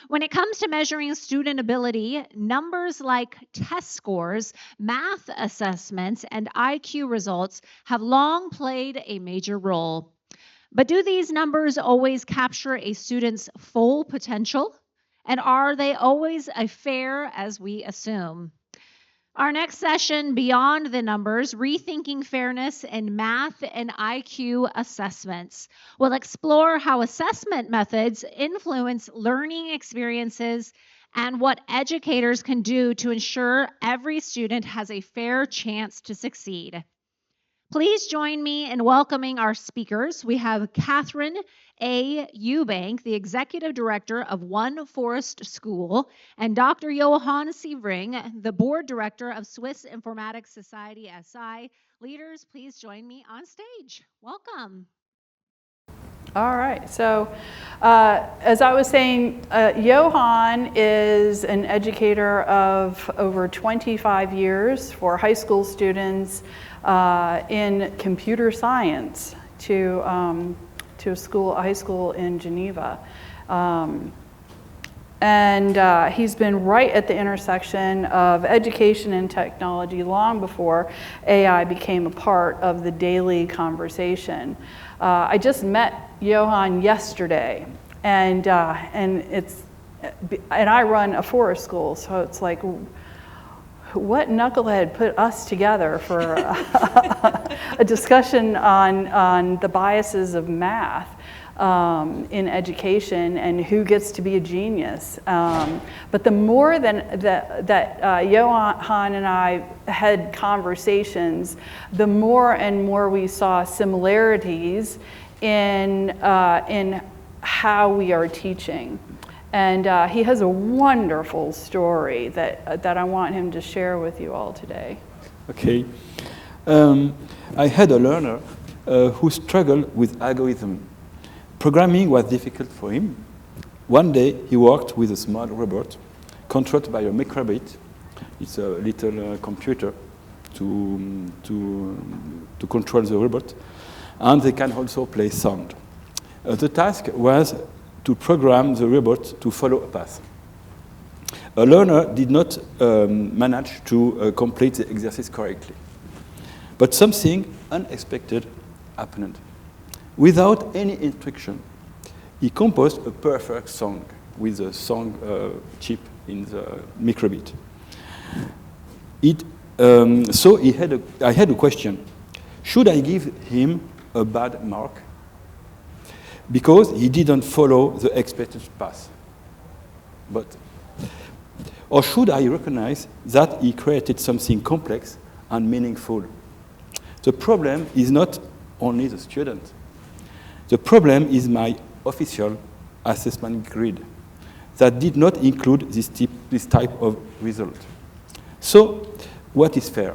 When it comes to measuring student ability, numbers like test scores, math assessments, and IQ results have long played a major role. But do these numbers always capture a student's full potential? And are they always as fair as we assume? Our next session, Beyond the Numbers, Rethinking Fairness in Math and IQ Assessments, will explore how assessment methods influence learning experiences and what educators can do to ensure every student has a fair chance to succeed. Please join me in welcoming our speakers. We have Catherine A. Eubank, the Executive Director of One Forest School, and Dr. Johann Sievering, the Board Director of Swiss Informatics Society SI. Leaders, please join me on stage. Welcome. All right, so as I was saying, Johann is an educator of over 25 years for high school students in computer science to a high school in Geneva. And he's been right at the intersection of education and technology long before AI became a part of the daily conversation. I just met Johann yesterday, and I run a forest school, so it's like, what knucklehead put us together for a discussion on the biases of math in education and who gets to be a genius. But the more that Johann and I had conversations, the more and more we saw similarities in how we are teaching. And he has a wonderful story that I want him to share with you all today. Okay. I had a learner who struggled with algorithm. Programming was difficult for him. One day he worked with a small robot controlled by a microbit. It's a little computer to control the robot. And they can also play sound. The task was to program the robot to follow a path. A learner did not manage to complete the exercise correctly. But something unexpected happened. Without any instruction, he composed a perfect song with a song chip in the microbit. So I had a question. Should I give him a bad mark? Because he didn't follow the expected path. Or should I recognize that he created something complex and meaningful? The problem is not only the student. The problem is my official assessment grid that did not include this type of result. So, what is fair?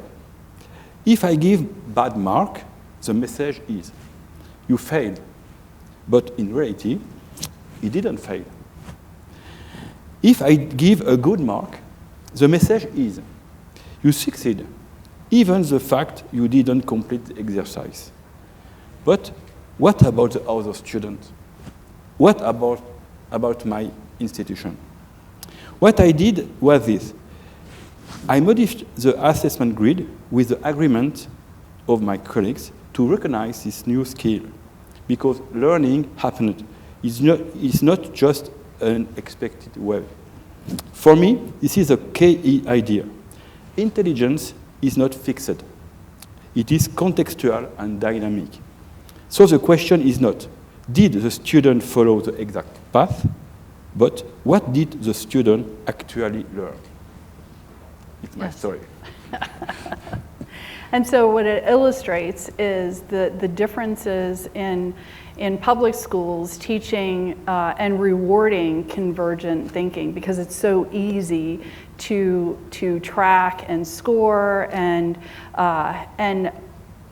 If I give bad mark, the message is, you failed. But in reality, he didn't fail. If I give a good mark, the message is, you succeed, even the fact you didn't complete the exercise. But what about the other students? What about my institution? What I did was this. I modified the assessment grid with the agreement of my colleagues to recognize this new skill, because learning happened. It's not just an expected way. For me, this is a key idea. Intelligence is not fixed. It is contextual and dynamic. So the question is not, did the student follow the exact path, but what did the student actually learn? It's my story. And so what it illustrates is the differences in public schools teaching and rewarding convergent thinking, because it's so easy to track and score and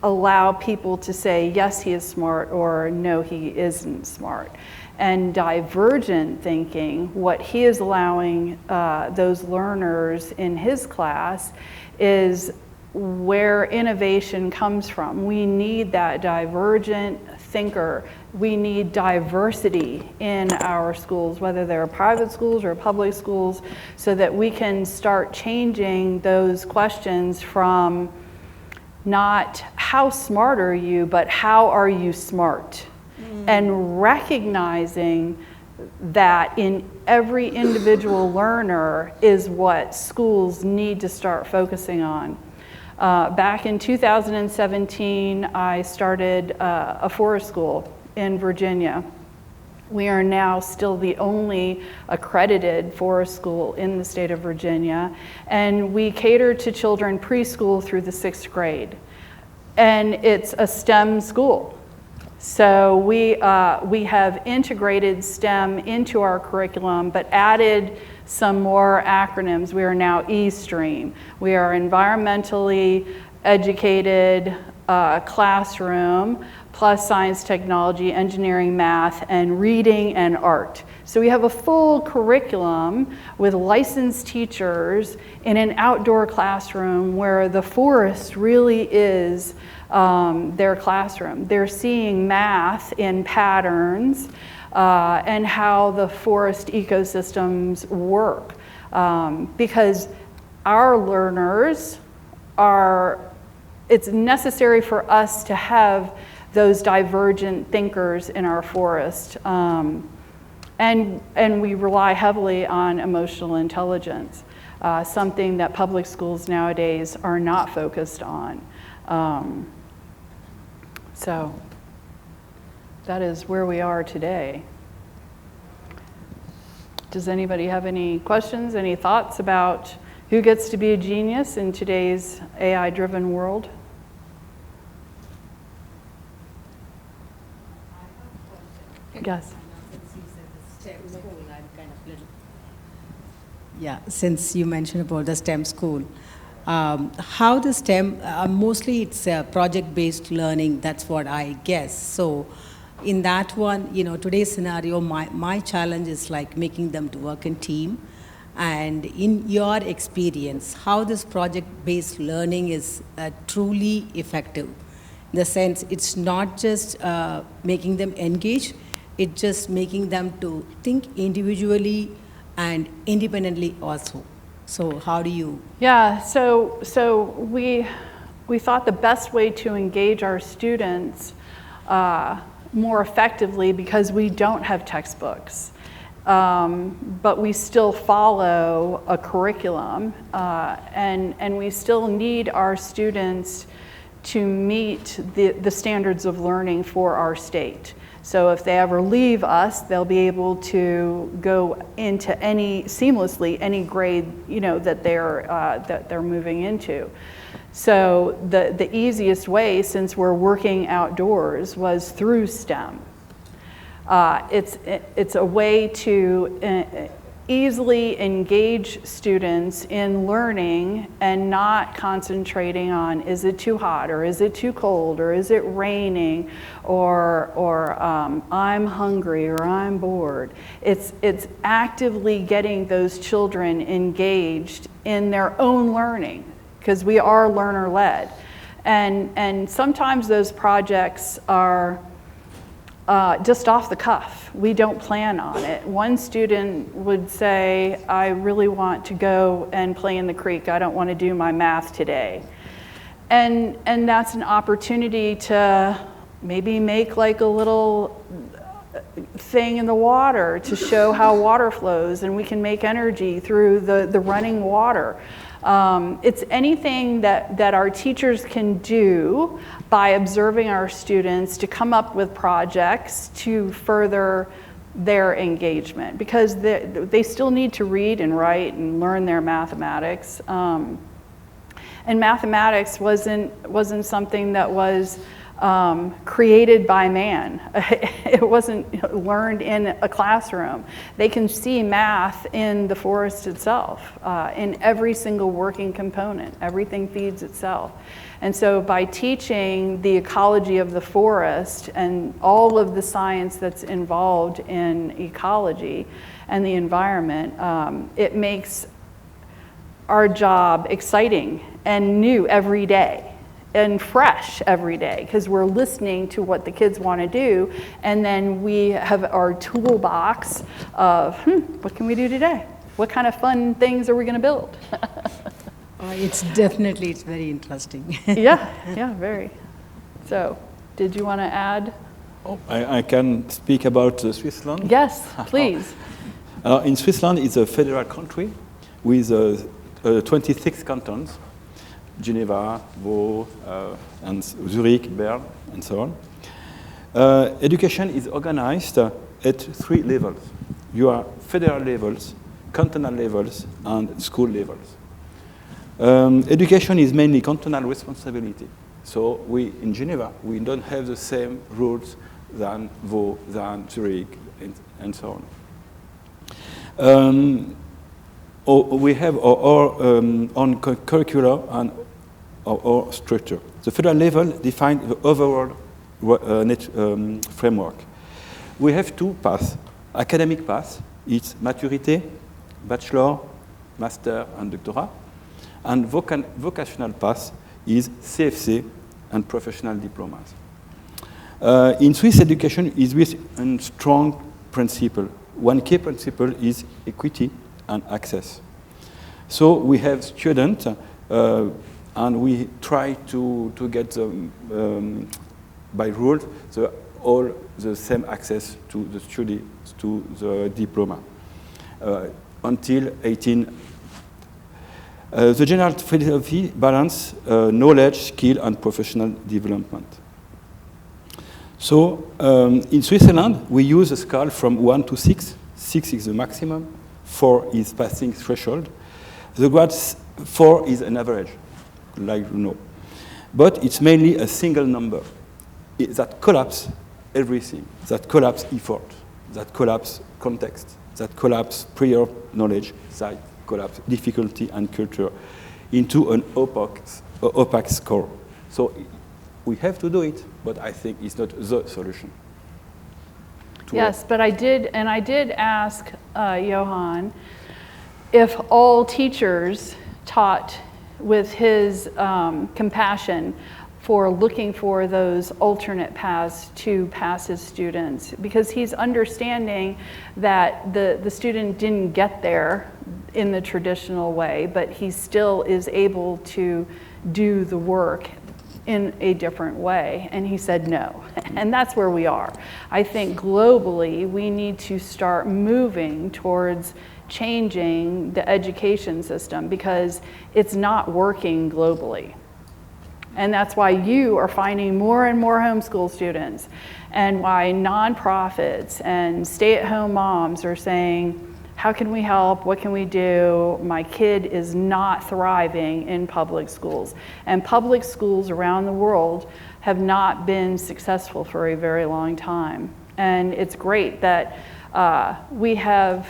allow people to say, yes, he is smart, or no, he isn't smart. And divergent thinking, what he is allowing those learners in his class is where innovation comes from. We need that divergent thinker. We need diversity in our schools, whether they're private schools or public schools, so that we can start changing those questions from not how smart are you, but how are you smart? And recognizing that in every individual learner is what schools need to start focusing on. Back in 2017, I started a forest school in Virginia. We are now still the only accredited forest school in the state of Virginia, and we cater to children preschool through the 6th grade. And it's a STEM school. So we have integrated STEM into our curriculum, but added some more acronyms. We are now eStream. We are environmentally educated classroom, plus science, technology, engineering, math, and reading and art. So we have a full curriculum with licensed teachers in an outdoor classroom where the forest really is their classroom. They're seeing math in patterns and how the forest ecosystems work. Because our learners it's necessary for us to have those divergent thinkers in our forest. And we rely heavily on emotional intelligence, something that public schools nowadays are not focused on. So that is where we are today. Does anybody have any questions, any thoughts about who gets to be a genius in today's AI-driven world? Yes. Yeah, since you mentioned about the STEM school, how the STEM, mostly it's project-based learning, that's what I guess. So in that one, today's scenario, my challenge is like making them to work in team. And in your experience, how this project-based learning is truly effective? In the sense, it's not just making them engage, it's just making them to think individually and independently also. So how do you? Yeah, so we thought the best way to engage our students more effectively, because we don't have textbooks, but we still follow a curriculum, and we still need our students to meet the standards of learning for our state. So if they ever leave us, they'll be able to go into seamlessly any grade that they're moving into. So the easiest way, since we're working outdoors, was through STEM. It's a way to easily engage students in learning and not concentrating on, is it too hot, or is it too cold, or is it raining, or I'm hungry, or I'm bored. It's actively getting those children engaged in their own learning, because we are learner-led. And sometimes those projects are just off the cuff. We don't plan on it. One student would say, I really want to go and play in the creek. I don't want to do my math today. And that's an opportunity to maybe make like a little thing in the water to show how water flows, and we can make energy through the running water. It's anything that our teachers can do by observing our students to come up with projects to further their engagement, because they still need to read and write and learn their mathematics. And mathematics wasn't something that was created by man. It wasn't learned in a classroom. They can see math in the forest itself, in every single working component. Everything feeds itself. And so by teaching the ecology of the forest and all of the science that's involved in ecology and the environment, it makes our job exciting and new every day. and fresh every day because we're listening to what the kids want to do, and then we have our toolbox of what can we do today? What kind of fun things are we going to build? It's very interesting. Yeah, very. So, did you want to add? Oh, I can speak about Switzerland. Yes, please. In Switzerland, it's a federal country with 26 cantons, Geneva, Vaud, and Zurich, Bern, and so on. Education is organized at 3 levels. You are federal levels, cantonal levels, and school levels. Education is mainly cantonal responsibility. So in Geneva, we don't have the same rules than Vaud, than Zurich, and so on. We have our own curricula and our structure. The federal level defines the overall framework. We have 2 paths. Academic path, it's maturité, bachelor, master, and doctorat. And vocational path is CFC and professional diplomas. In Swiss education is with a strong principle. One key principle is equity and access. So we have students, and we try to get them, by rules, all the same access to the study, to the diploma, until 18. The general philosophy balance knowledge, skill, and professional development. So in Switzerland, we use a scale from 1 to 6. 6 is the maximum, 4 is passing threshold. The grade 4 is an average, like you know. But it's mainly a single number that collapses everything, that collapses effort, that collapses context, that collapses prior knowledge, that collapse difficulty and culture into an opaque score. So we have to do it, but I think it's not the solution. Yes, but I did ask Johann if all teachers taught with his compassion for looking for those alternate paths to pass his students, because he's understanding that the student didn't get there in the traditional way, but he still is able to do the work in a different way. And he said no. And that's where we are. I think globally we need to start moving towards changing the education system because it's not working globally. And that's why you are finding more and more homeschool students, and why nonprofits and stay-at-home moms are saying, how can we help? What can we do? My kid is not thriving in public schools. And public schools around the world have not been successful for a very long time. And it's great that we have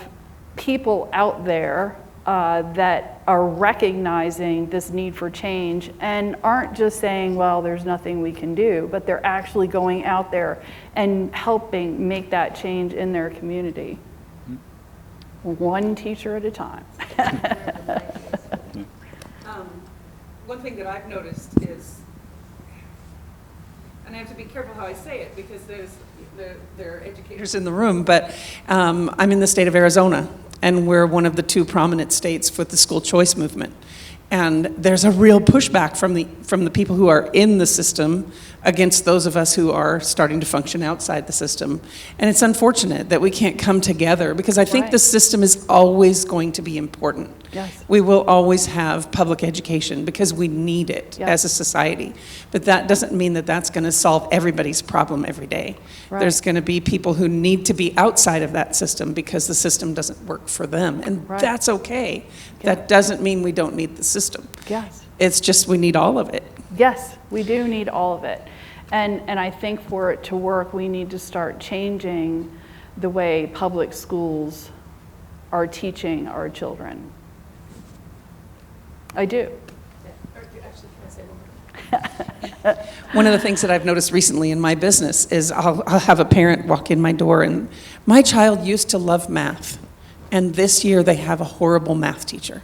people out there that are recognizing this need for change and aren't just saying, well, there's nothing we can do, but they're actually going out there and helping make that change in their community. One teacher at a time. One thing that I've noticed is, and I have to be careful how I say it because there are educators in the room, but I'm in the state of Arizona, and we're one of the 2 prominent states for the school choice movement. And there's a real pushback from the people who are in the system against those of us who are starting to function outside the system. And it's unfortunate that we can't come together, because I think the system is always going to be important. Yes. We will always have public education because we need it as a society. But that doesn't mean that that's going to solve everybody's problem every day. Right. There's going to be people who need to be outside of that system because the system doesn't work for them. And that's okay. That doesn't mean we don't need the system. Yes. It's just we need all of it. Yes, we do need all of it. And I think for it to work, we need to start changing the way public schools are teaching our children. I do. One of the things that I've noticed recently in my business is I'll have a parent walk in my door and my child used to love math, and this year they have a horrible math teacher.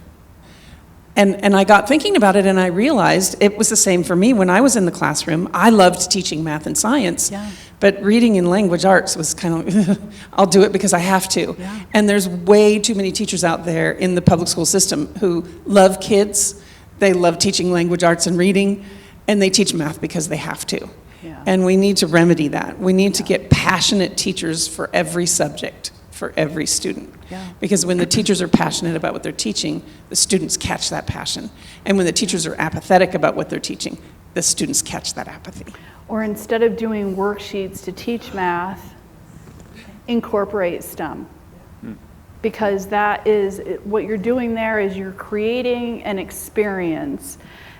And I got thinking about it, and I realized it was the same for me when I was in the classroom. I loved teaching math and science, Yeah. but reading and language arts was kind of, I'll do it because I have to. Yeah. And there's way too many teachers out there in the public school system who love kids, they love teaching language arts and reading, and they teach math because they have to. Yeah. And we need to remedy that. We need to get passionate teachers for every subject, for every student. Yeah. Because when the teachers are passionate about what they're teaching, the students catch that passion. And when the teachers are apathetic about what they're teaching, the students catch that apathy. Or instead of doing worksheets to teach math, incorporate STEM. Because that is, what you're doing there is you're creating an experience.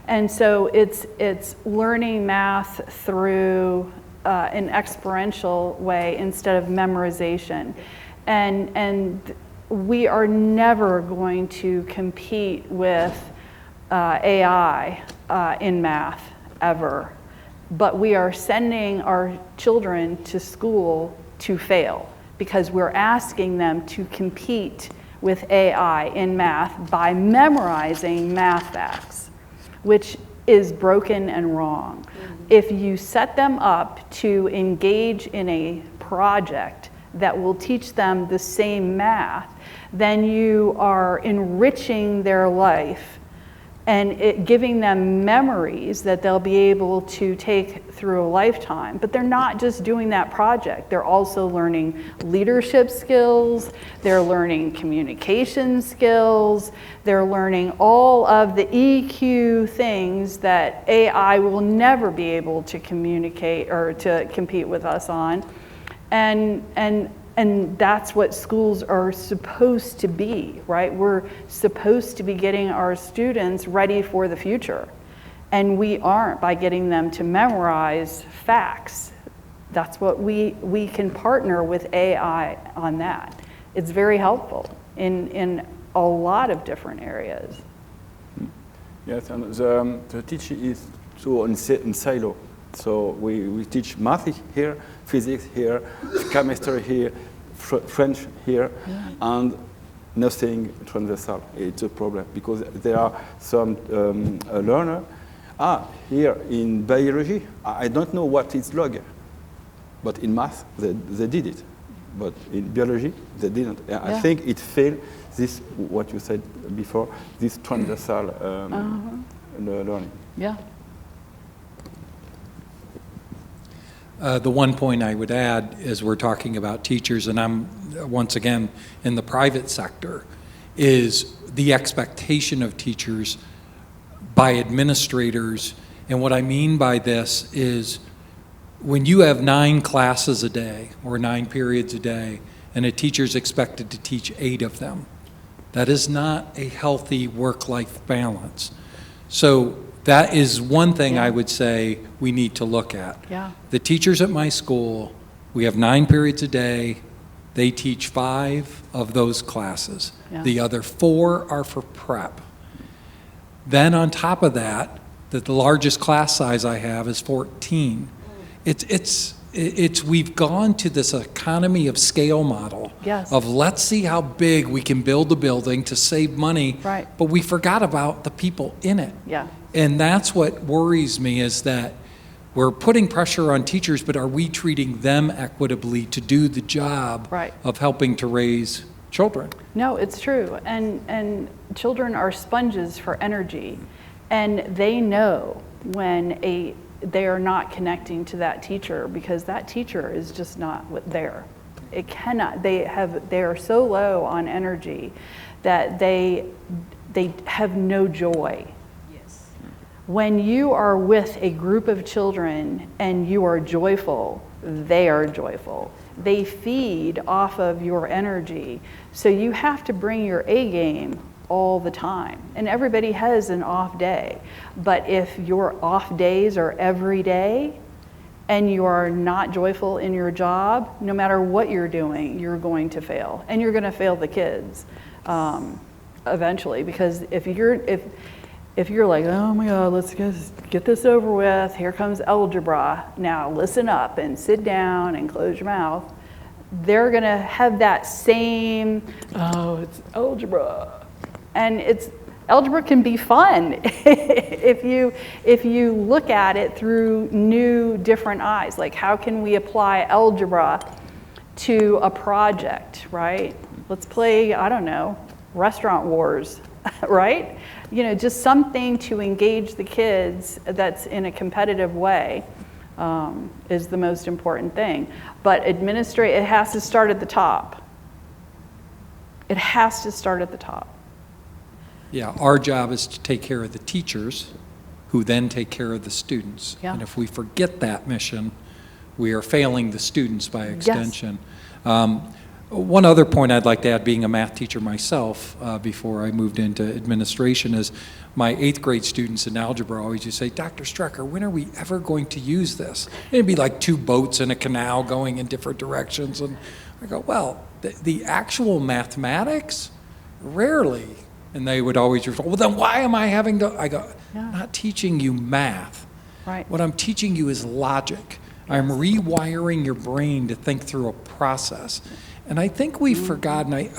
And so it's learning math through an experiential way instead of memorization. And we are never going to compete with AI in math, ever. But we are sending our children to school to fail because we're asking them to compete with AI in math by memorizing math facts, which is broken and wrong. If you set them up to engage in a project that will teach them the same math, then you are enriching their life and giving them memories that they'll be able to take through a lifetime. But they're not just doing that project. They're also learning leadership skills, they're learning communication skills, they're learning all of the EQ things that AI will never be able to communicate or to compete with us on. And that's what schools are supposed to be, right? We're supposed to be getting our students ready for the future. And we aren't by getting them to memorize facts. That's what we can partner with AI on that. It's very helpful in a lot of different areas. Yes, and the teaching is so in silo. So we teach math here, physics here, chemistry here, French here, and nothing transversal. It's a problem because there are some learners. Here in biology, I don't know what is log, but in math they did it, but in biology they didn't. I think it failed. This what you said before. This transversal learning. Yeah. The one point I would add is we're talking about teachers, and I'm once again in the private sector, is the expectation of teachers by administrators. And what I mean by this is when you have 9 classes a day or 9 periods a day and a teacher's expected to teach 8 of them, that is not a healthy work-life balance. So that is one thing I would say we need to look at. Yeah. The teachers at my school, we have 9 periods a day. They teach 5 of those classes. Yeah. The other 4 are for prep. Then on top of that, the largest class size I have is 14. We've gone to this economy of scale model of let's see how big we can build a building to save money, Right. but we forgot about the people in it. Yeah. And that's what worries me is that we're putting pressure on teachers, but are we treating them equitably to do the job Right. of helping to raise children? No, it's true. And children are sponges for energy. And they know when they are not connecting to that teacher because that teacher is just not there. It cannot. They are so low on energy that they have no joy. Yes. When you are with a group of children and you are joyful, they are joyful. They feed off of your energy. So you have to bring your A game all the time. And everybody has an off day. But if your off days are every day and you are not joyful in your job, no matter what you're doing, you're going to fail. And you're going to fail the kids eventually. Because if you're like, oh my God, let's get this over with, here comes algebra, now listen up and sit down and close your mouth, they're gonna have that same, oh, it's algebra. And algebra can be fun if you look at it through new, different eyes. Like, how can we apply algebra to a project, right? Let's play, I don't know, Restaurant Wars, right? You know, just something to engage the kids that's in a competitive way is the most important thing. But it has to start at the top. It has to start at the top. Yeah, our job is to take care of the teachers, who then take care of the students. Yeah. And if we forget that mission, we are failing the students by extension. One other point I'd like to add, being a math teacher myself, before I moved into administration, is my 8th grade students in algebra always used to say, Dr. Strecker, when are we ever going to use this? And it'd be like 2 boats in a canal going in different directions. And I go, well, the actual mathematics, rarely. And they would always refer, well, then why am I having to? I go, I'm not teaching you math. Right. What I'm teaching you is logic. I'm rewiring your brain to think through a process. And I think we've forgotten,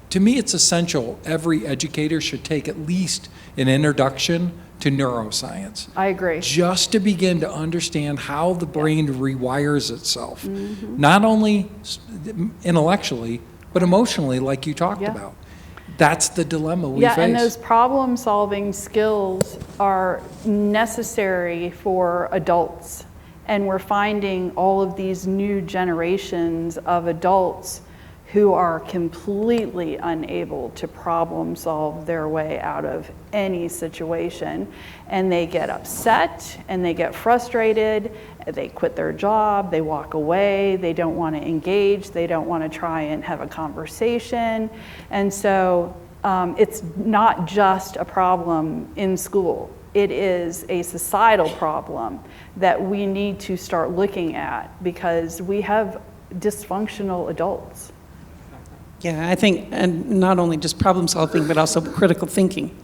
to me it's essential, every educator should take at least an introduction to neuroscience. I agree. Just to begin to understand how the brain rewires itself. Not only intellectually, but emotionally, like you talked about. That's the dilemma we face. And those problem-solving skills are necessary for adults. And we're finding all of these new generations of adults who are completely unable to problem solve their way out of any situation. And they get upset and they get frustrated, they quit their job, they walk away, they don't want to engage, they don't want to try and have a conversation. And so it's not just a problem in school. It is a societal problem that we need to start looking at because we have dysfunctional adults. Yeah, I think, and not only just problem solving, but also critical thinking.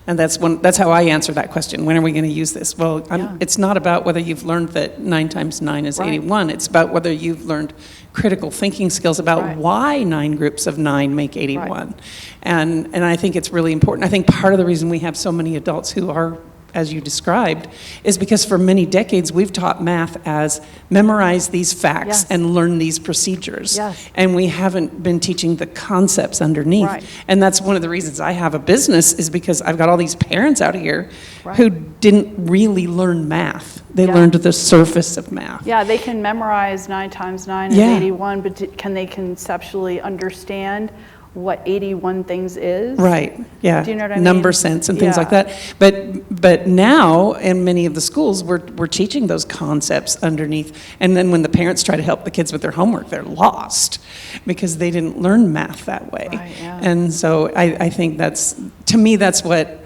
And that's how I answer that question. When are we going to use this? Well, it's not about whether you've learned that 9 times 9 is 81. It's about whether you've learned critical thinking skills about why 9 groups of 9 make 81. Right. And I think it's really important. I think part of the reason we have so many adults who are, as you described, is because for many decades we've taught math as memorize these facts and learn these procedures. And we haven't been teaching the concepts underneath. And that's one of the reasons I have a business, is because I've got all these parents out here who didn't really learn math. They learned the surface of math. Yeah, they can memorize 9 times 9 is 81, but can they conceptually understand what 81 things is? Right, yeah. Do you know what I mean? Number sense and things like that. But now, in many of the schools, we're teaching those concepts underneath. And then when the parents try to help the kids with their homework, they're lost because they didn't learn math that way. And so I think to me, that's what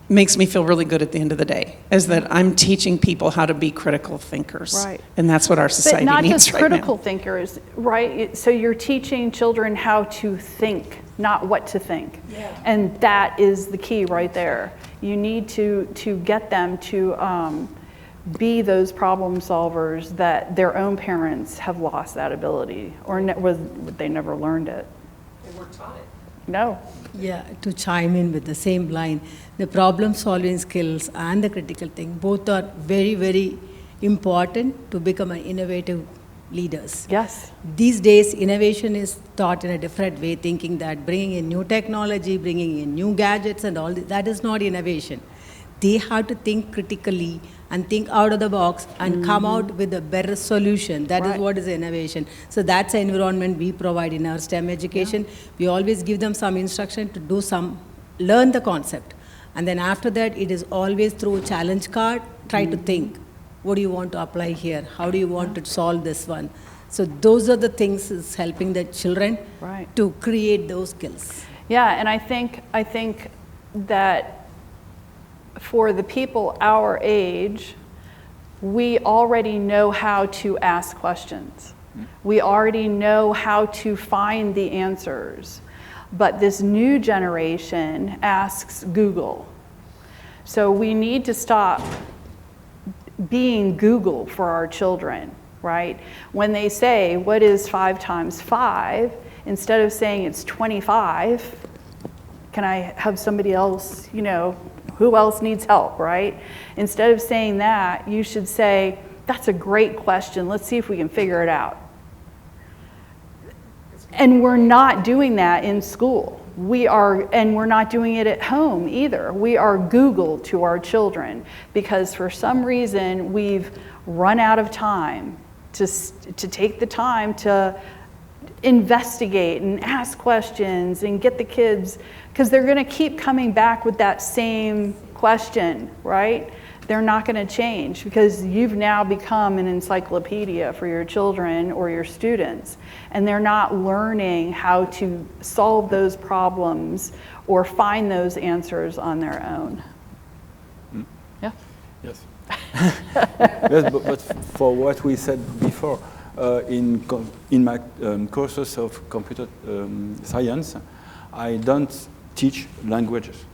makes me feel really good at the end of the day, is that I'm teaching people how to be critical thinkers. And that's what our society needs right now. But not just critical thinkers, right? So you're teaching children how to think, not what to think. And that is the key right there. You need to get them to be those problem solvers that their own parents have lost that ability, or they never learned it. They weren't taught it. No. Yeah, to chime in with the same line, the problem-solving skills and the critical thinking both are very, very important to become an innovative leaders. Yes. These days, innovation is taught in a different way, thinking that bringing in new technology, bringing in new gadgets and all that is not innovation. They have to think critically and think out of the box and come out with a better solution. That is what is innovation. So that's an environment we provide in our STEM education. We always give them some instruction to learn the concept. And then after that, it is always through a challenge card, try to think, what do you want to apply here? How do you want to solve this one? So those are the things is helping the children to create those skills. Yeah, and I think that for the people our age, we already know how to ask questions. We already know how to find the answers. But this new generation asks Google. So we need to stop being Google for our children, right? When they say, what is 5 times 5? Instead of saying it's 25, Can I have somebody else, who else needs help, right? Instead of saying that, you should say, that's a great question. Let's see if we can figure it out. And we're not doing that in school. And we're not doing it at home either. We are Google to our children because for some reason we've run out of time to take the time to investigate and ask questions and get the kids, because they're going to keep coming back with that same question, right? They're not going to change because you've now become an encyclopedia for your children or your students, and they're not learning how to solve those problems or find those answers on their own. Yeah? Yes. Yes, but for what we said before, in my courses of computer science, I don't teach languages.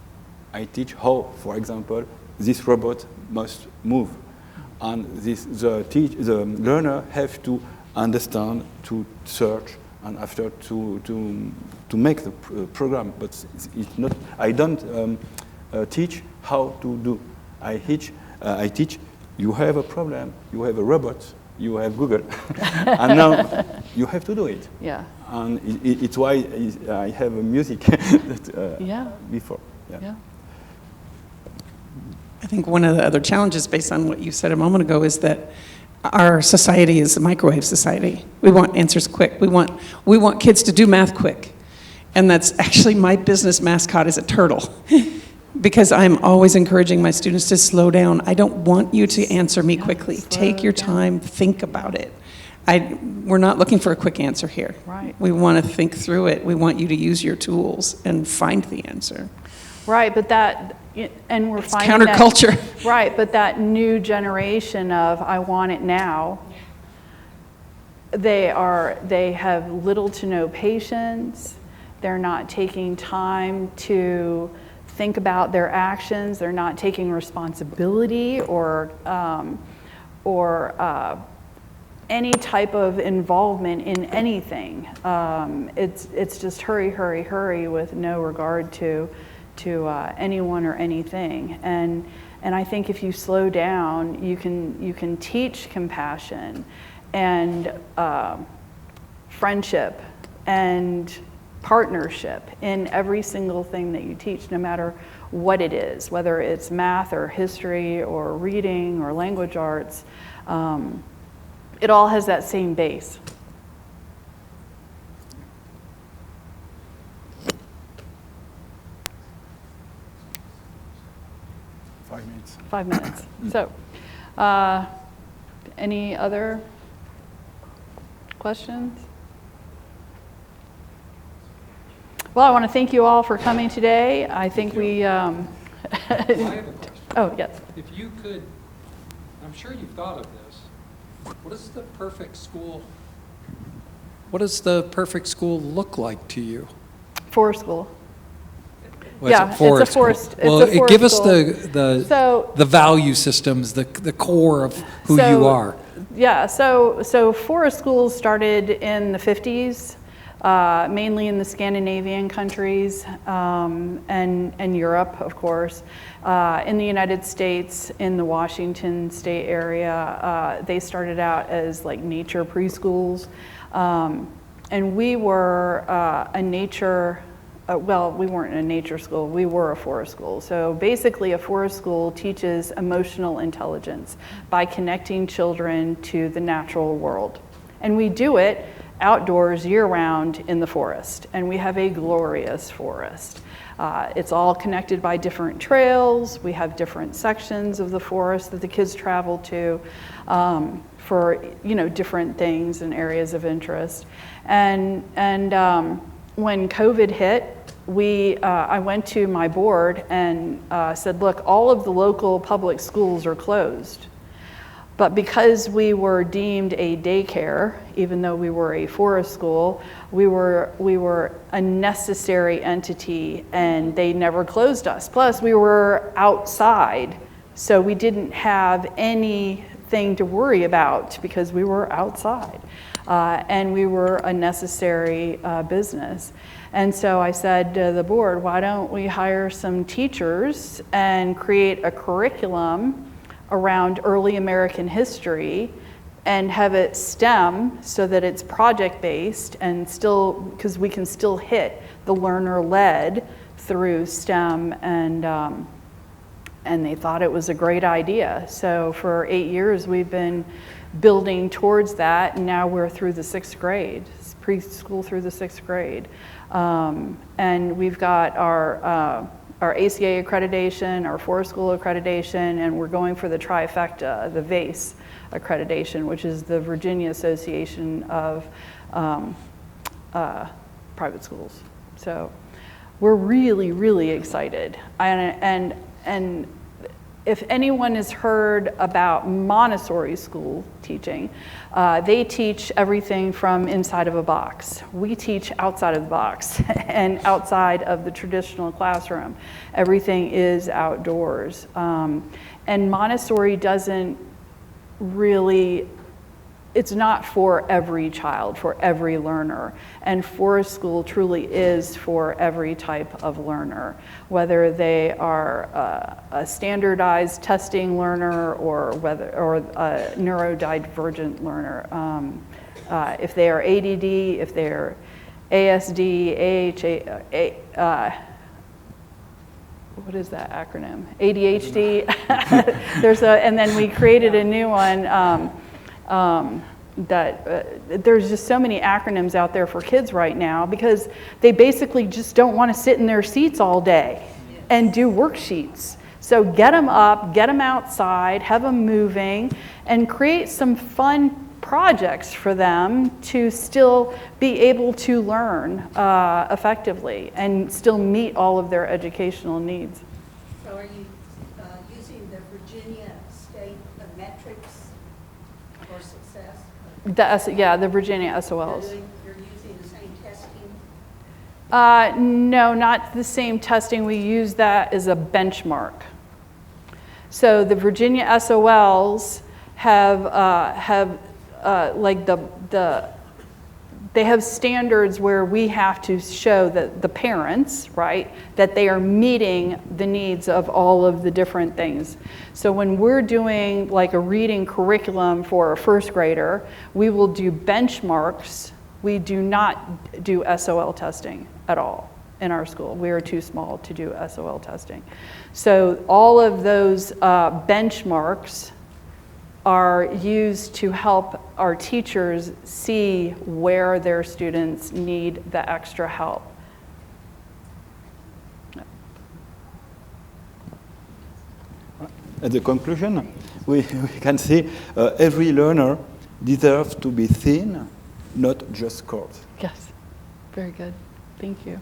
I teach how, for example, this robot must move. And the learner have to understand, to search, and after to make the program. But it's not, I don't teach how to do. I teach, you have a problem, you have a robot, you have Google, and now you have to do it. Yeah. And it's why I have a music that, before. Yeah. I think one of the other challenges, based on what you said a moment ago, is that our society is a microwave society. We want answers quick. We want kids to do math quick. And that's actually my business mascot is a turtle. Because I'm always encouraging my students to slow down. I don't want you to answer me quickly. Take your time, think about it. We're not looking for a quick answer here. Right. We want to think through it. We want you to use your tools and find the answer. Right, but and we're finding counterculture. that, right, but that new generation of I want it now, they have little to no patience. They're not taking time to think about their actions. They're not taking responsibility or any type of involvement in anything. It's just hurry, hurry, hurry with no regard to anyone or anything. And I think if you slow down, you can teach compassion and friendship and partnership in every single thing that you teach, no matter what it is, whether it's math or history or reading or language arts. It all has that same base. Five minutes. So, any other questions? Well, I want to thank you all for coming today. I think we. I have a question. Oh, yes. If you could, I'm sure you've thought of this. What does the perfect school look like to you? Forest school. Was Yeah, it forest it's a forest. school? Well, it's a forest give us school. the value systems, the core of who you are. Yeah, so forest schools started in the 50s, mainly in the Scandinavian countries and Europe, of course. In the United States, in the Washington state area, they started out as like nature preschools. And we were a nature, well, we weren't a nature school, we were a forest school. So basically a forest school teaches emotional intelligence by connecting children to the natural world. And we do it outdoors year-round in the forest, and we have a glorious forest. It's all connected by different trails. We have different sections of the forest that the kids travel to for different things and areas of interest. And when COVID hit, I went to my board and said, look, all of the local public schools are closed. But because we were deemed a daycare, even though we were a forest school, we were a necessary entity, and they never closed us. Plus, we were outside, so we didn't have any thing to worry about because we were outside and we were a necessary business. And so I said to the board, why don't we hire some teachers and create a curriculum around early American history and have it STEM so that it's project-based and still, because we can still hit the learner-led through STEM, and they thought it was a great idea. So for 8 years we've been building towards that, and now we're through the 6th grade, preschool through the 6th grade. And we've got our ACA accreditation, our forest school accreditation, and we're going for the trifecta, the VACE accreditation, which is the Virginia Association of Private Schools. So we're really, really excited. And if anyone has heard about Montessori school teaching, they teach everything from inside of a box. We teach outside of the box and outside of the traditional classroom. Everything is outdoors. And Montessori doesn't really, it's not for every child, for every learner. And forest school truly is for every type of learner, whether they are a standardized testing learner or a neurodivergent learner. If they are ADD, if they're ASD, what is that acronym? ADHD. And then we created a new one there's just so many acronyms out there for kids right now because they basically just don't want to sit in their seats all day and do worksheets. So get them up, get them outside, have them moving, and create some fun projects for them to still be able to learn effectively and still meet all of their educational needs. So are you using the Virginia state metrics for success? The Virginia SOLs. You're using the same testing? No, not the same testing. We use that as a benchmark. So the Virginia SOLs have like they have standards where we have to show that the parents, right, that they are meeting the needs of all of the different things. So when we're doing like a reading curriculum for a first grader, we will do benchmarks. We do not do SOL testing at all in our school. We are too small to do SOL testing. So all of those benchmarks are used to help our teachers see where their students need the extra help. At the conclusion, we can see every learner deserves to be seen, not just scored. Yes, very good. Thank you.